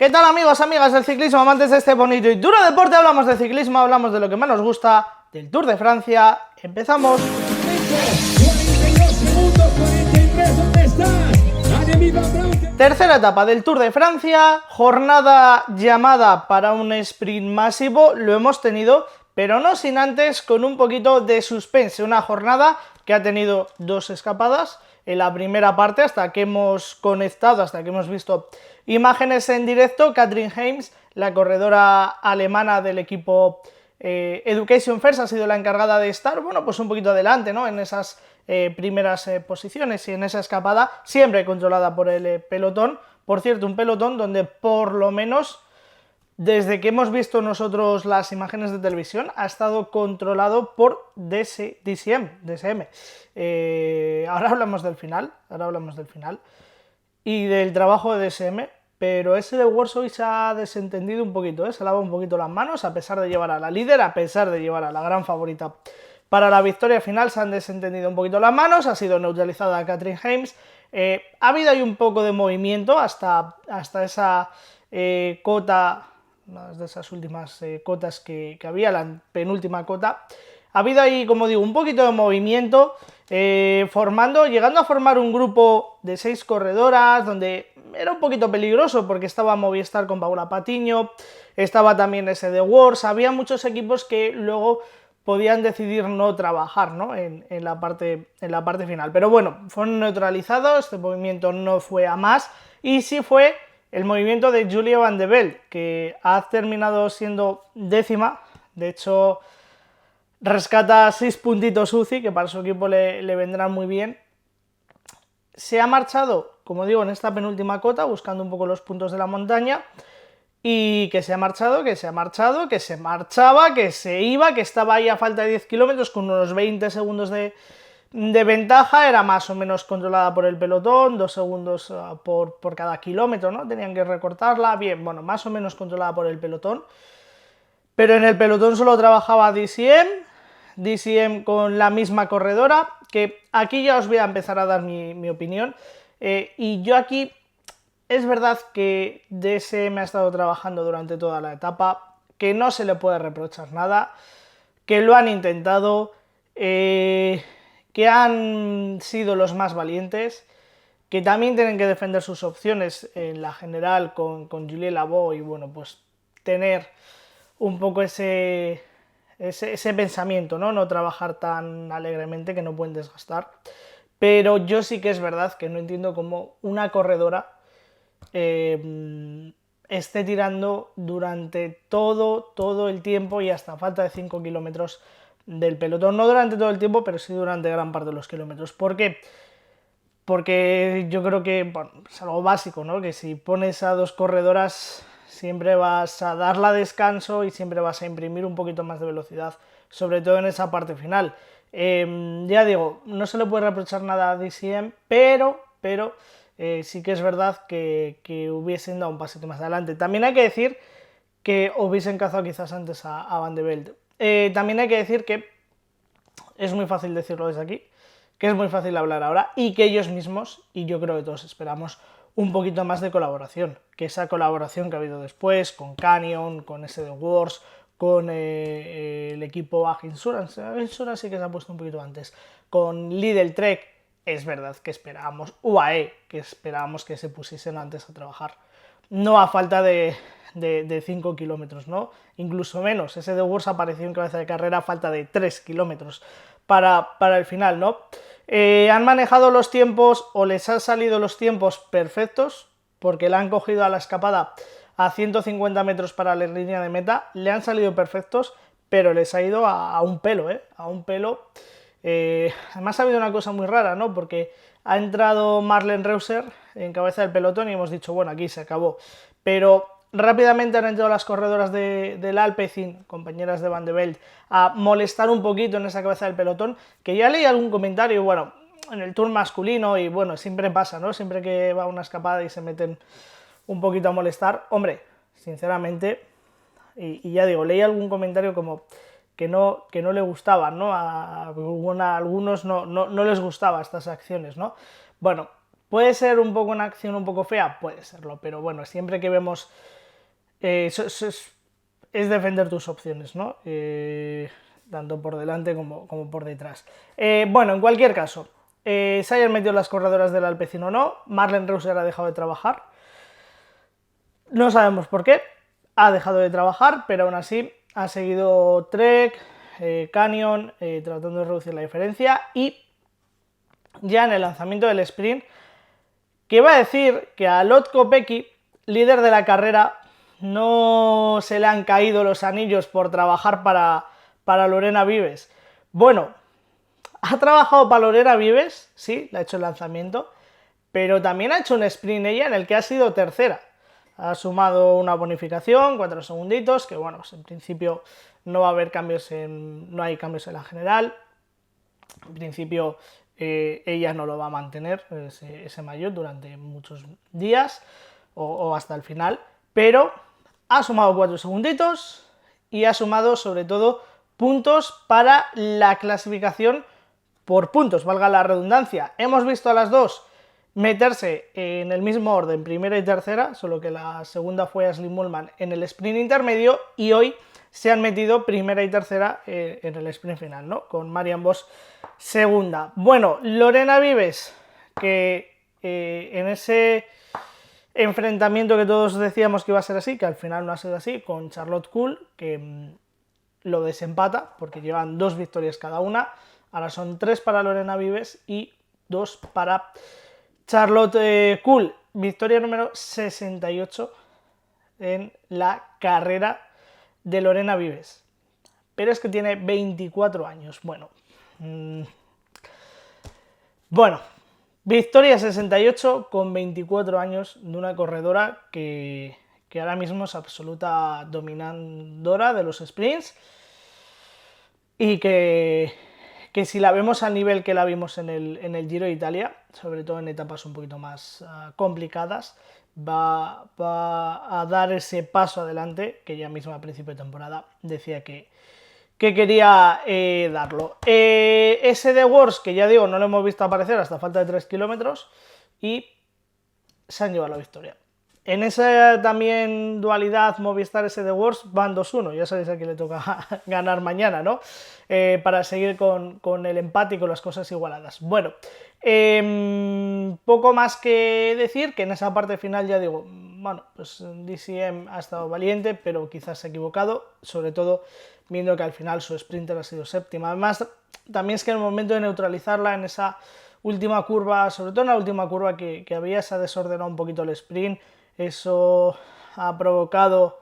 ¿Qué tal, amigos, amigas del ciclismo, amantes de este bonito y duro deporte? Hablamos de ciclismo, hablamos de lo que más nos gusta, del Tour de Francia. ¡Empezamos! 42 segundos, 43, ¿dónde estás? Tercera etapa del Tour de Francia, jornada llamada para un sprint masivo, lo hemos tenido, pero no sin antes con un poquito de suspense, una jornada que ha tenido dos escapadas. En la primera parte, hasta que hemos conectado, hasta que hemos visto imágenes en directo, Katrin Heimz, la corredora alemana del equipo Education First, ha sido la encargada de estar, bueno, pues un poquito adelante, ¿no?, en esas primeras posiciones y en esa escapada, siempre controlada por el pelotón. Por cierto, un pelotón donde por lo menos, desde que hemos visto nosotros las imágenes de televisión, ha estado controlado por DSM. Ahora hablamos del final y del trabajo de DSM, pero ese de Warsaw se ha desentendido un poquito, se lava un poquito las manos, a pesar de llevar a la líder, a pesar de llevar a la gran favorita para la victoria final, se han desentendido un poquito las manos, ha sido neutralizada Katrin Heimz. Ha habido ahí un poco de movimiento hasta esa cota, una de esas últimas cotas que había, la penúltima cota. Ha habido ahí, como digo, un poquito de movimiento, llegando a formar un grupo de 6 corredoras, donde era un poquito peligroso porque estaba Movistar con Paula Patiño, estaba también ese de Wars, había muchos equipos que luego podían decidir no trabajar, ¿no?, en la parte final. Pero bueno, fueron neutralizados, este movimiento no fue a más, y sí fue el movimiento de Julia Van de Velde, que ha terminado siendo décima. De hecho, rescata 6 puntitos UCI, que para su equipo le vendrán muy bien. Se ha marchado, como digo, en esta penúltima cota, buscando un poco los puntos de la montaña, y que se marchaba, que se iba, que estaba ahí a falta de 10 kilómetros con unos 20 segundos de ventaja, era más o menos controlada por el pelotón, 2 segundos por cada kilómetro, ¿no?, tenían que recortarla, bien, bueno, más o menos controlada por el pelotón, pero en el pelotón solo trabajaba DSM con la misma corredora, que aquí ya os voy a empezar a dar mi opinión, y yo aquí, es verdad que DSM ha estado trabajando durante toda la etapa, que no se le puede reprochar nada, que lo han intentado, que han sido los más valientes, que también tienen que defender sus opciones en la general con Julie Labo, y bueno, pues tener un poco ese pensamiento, ¿no?, trabajar tan alegremente, que no pueden desgastar. Pero yo sí que es verdad que no entiendo cómo una corredora esté tirando durante todo el tiempo y hasta falta de 5 kilómetros del pelotón. No durante todo el tiempo, pero sí durante gran parte de los kilómetros. ¿Por qué? Porque yo creo que, bueno, es algo básico, ¿no?, que si pones a 2 corredoras siempre vas a darla descanso y siempre vas a imprimir un poquito más de velocidad, sobre todo en esa parte final. Ya digo, no se le puede reprochar nada a DSM, pero sí que es verdad que hubiesen dado un pasito más adelante. También hay que decir que hubiesen cazado quizás antes a Van de Velde. También hay que decir que es muy fácil decirlo desde aquí, que es muy fácil hablar ahora, y que ellos mismos, y yo creo que todos esperamos, un poquito más de colaboración, que esa colaboración que ha habido después, con Canyon, con SD Wars, con el equipo AG Insurance sí que se ha puesto un poquito antes, con Lidl Trek, es verdad que esperábamos, UAE, que esperábamos que se pusiesen antes a trabajar, no a falta de 5 kilómetros, ¿no?, incluso menos. Ese de Wars apareció en cabeza de carrera a falta de 3 kilómetros para el final, ¿no? Han manejado los tiempos, o les han salido los tiempos perfectos, porque le han cogido a la escapada a 150 metros para la línea de meta, le han salido perfectos, pero les ha ido a un pelo, a un pelo. Además ha habido una cosa muy rara, ¿no?, porque ha entrado Marlen Reusser en cabeza del pelotón y hemos dicho, bueno, aquí se acabó, pero rápidamente han entrado las corredoras del Alpecin, compañeras de Van de Velde, a molestar un poquito en esa cabeza del pelotón, que ya leí algún comentario, bueno, en el Tour masculino, y bueno, siempre pasa, ¿no?, siempre que va una escapada y se meten un poquito a molestar, hombre, sinceramente, y ya digo, leí algún comentario como que no le gustaban, ¿no?, a algunos no les gustaban estas acciones, ¿no? Bueno, ¿Puede ser un poco una acción un poco fea? Puede serlo, pero bueno, siempre que vemos... es defender tus opciones, ¿no? Tanto por delante como por detrás. Bueno, en cualquier caso, se hayan metido las corredoras del Alpecin o no, Marlen Reusser ha dejado de trabajar. No sabemos por qué, ha dejado de trabajar, pero aún así ha seguido Trek, Canyon, tratando de reducir la diferencia, y ya en el lanzamiento del sprint, que iba a decir que a Lot Kopecky, líder de la carrera, no se le han caído los anillos por trabajar para Lorena Vives. Bueno, ha trabajado para Lorena Vives, sí, le ha hecho el lanzamiento, pero también ha hecho un sprint ella en el que ha sido tercera. Ha sumado una bonificación, 4 segunditos, que bueno, pues en principio no va a haber cambios no hay cambios en la general. En principio ella no lo va a mantener, ese maillot, durante muchos días o hasta el final, pero ha sumado 4 segunditos y ha sumado sobre todo puntos para la clasificación por puntos, valga la redundancia. Hemos visto a las dos meterse en el mismo orden, primera y tercera, solo que la segunda fue Ashley Moolman en el sprint intermedio, y hoy se han metido primera y tercera en el sprint final, ¿no? Con Marianne Vos segunda. Bueno, Lorena Vives, que en ese enfrentamiento que todos decíamos que iba a ser así, que al final no ha sido así, con Charlotte Kool, que lo desempata, porque llevan 2 victorias cada una. Ahora son 3 para Lorena Vives y 2 para Charlotte Kool. Victoria número 68 en la carrera de Lorena Vives. Pero es que tiene 24 años. Bueno, victoria 68 con 24 años de una corredora que ahora mismo es absoluta dominadora de los sprints, y que si la vemos al nivel que la vimos en el Giro de Italia, sobre todo en etapas un poquito más complicadas, va a dar ese paso adelante que ella misma a principio de temporada decía que quería darlo. SD Wars, que ya digo, no lo hemos visto aparecer hasta falta de 3 kilómetros, y se han llevado la victoria. En esa también dualidad Movistar SD Wars van 2-1, ya sabéis a quién le toca ganar mañana, ¿no? Para seguir con el empate y con las cosas igualadas. Bueno, poco más que decir, que en esa parte final ya digo, bueno, pues DCM ha estado valiente, pero quizás se ha equivocado, sobre todo viendo que al final su sprinter ha sido séptima. Además, también es que en el momento de neutralizarla en esa última curva, sobre todo en la última curva que había, se ha desordenado un poquito el sprint. Eso ha provocado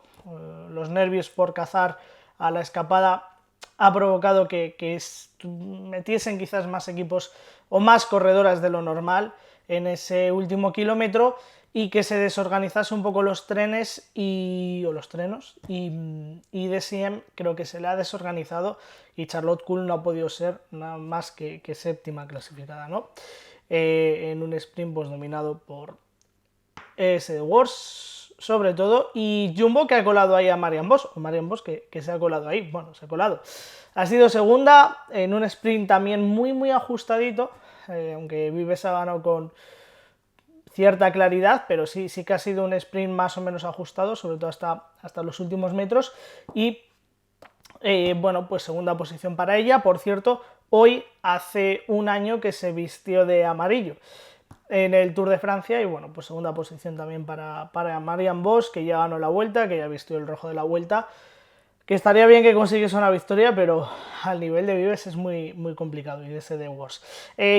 los nervios por cazar a la escapada, ha provocado que metiesen quizás más equipos o más corredoras de lo normal en ese último kilómetro, y que se desorganizase un poco los trenes o los trenos, y DCM creo que se le ha desorganizado, y Charlotte Kool no ha podido ser nada más que séptima clasificada, ¿no? En un sprint pues dominado por SD Wars sobre todo, y Jumbo, que ha colado ahí a Marianne Vos, o Marianne Vos que se ha colado ahí, bueno, se ha colado. Ha sido segunda en un sprint también muy ajustadito, aunque Vives ha ganado con cierta claridad, pero sí que ha sido un sprint más o menos ajustado, sobre todo hasta los últimos metros, y bueno, pues segunda posición para ella. Por cierto, hoy hace un año que se vistió de amarillo en el Tour de Francia, y bueno, pues segunda posición también para Marianne Vos, que ya ganó la Vuelta, que ya vistió el rojo de la Vuelta, que estaría bien que consiguiese una victoria, pero al nivel de Vives es muy complicado, y de ese de Wars.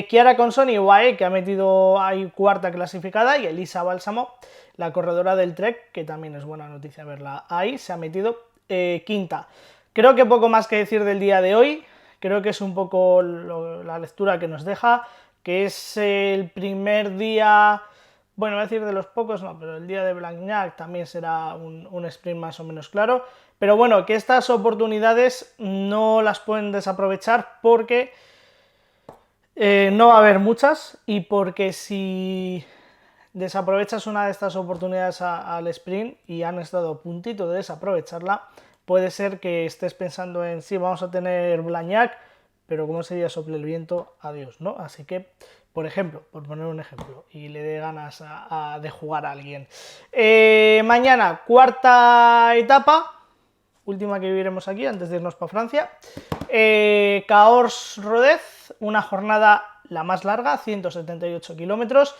Chiara Consoni, UAE, que ha metido ahí cuarta clasificada, y Elisa Bálsamo, la corredora del Trek, que también es buena noticia verla ahí, se ha metido quinta. Creo que poco más que decir del día de hoy, creo que es un poco la lectura que nos deja, que es el primer día, bueno, voy a decir de los pocos, no, pero el día de Blagnac también será un sprint más o menos claro, pero bueno, que estas oportunidades no las pueden desaprovechar, porque no va a haber muchas, y porque si desaprovechas una de estas oportunidades al sprint y han estado a puntito de desaprovecharla, puede ser que estés pensando en sí, vamos a tener Blagnac, pero como ese día sople el viento, adiós, ¿no? Así que por ejemplo, por poner un ejemplo, y le dé ganas de jugar a alguien. Mañana, cuarta etapa, última que viviremos aquí antes de irnos para Francia. Cahors-Rodez, una jornada la más larga, 178 kilómetros.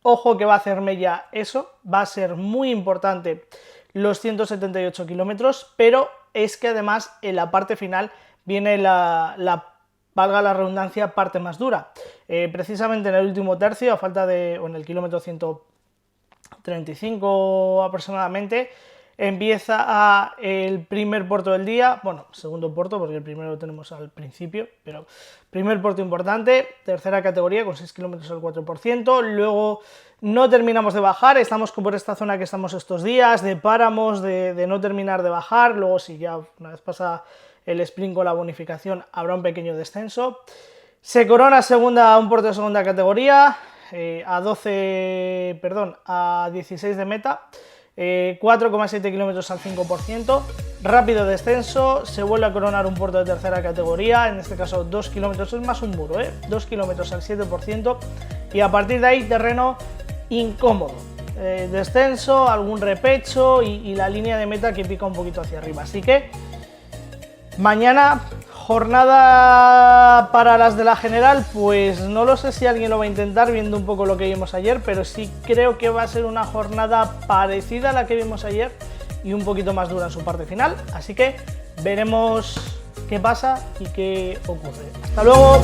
Ojo que va a hacer mella eso, va a ser muy importante los 178 kilómetros, pero es que además en la parte final viene valga la redundancia, parte más dura. Precisamente en el último tercio, en el kilómetro 135 aproximadamente, empieza el primer puerto del día, bueno, segundo puerto porque el primero lo tenemos al principio, pero primer puerto importante, tercera categoría con 6 kilómetros al 4%, luego no terminamos de bajar, estamos por esta zona que estamos estos días, de páramos, de no terminar de bajar, luego si ya una vez pasa el sprint con la bonificación habrá un pequeño descenso. Se corona un puerto de segunda categoría, a 16 de meta, 4,7 kilómetros al 5%, rápido descenso, se vuelve a coronar un puerto de tercera categoría, en este caso 2 kilómetros, es más un muro, 2 kilómetros al 7%, y a partir de ahí terreno incómodo, descenso, algún repecho y la línea de meta que pica un poquito hacia arriba, así que mañana jornada para las de la general, pues no lo sé si alguien lo va a intentar viendo un poco lo que vimos ayer, pero sí creo que va a ser una jornada parecida a la que vimos ayer y un poquito más dura en su parte final, así que veremos qué pasa y qué ocurre. ¡Hasta luego!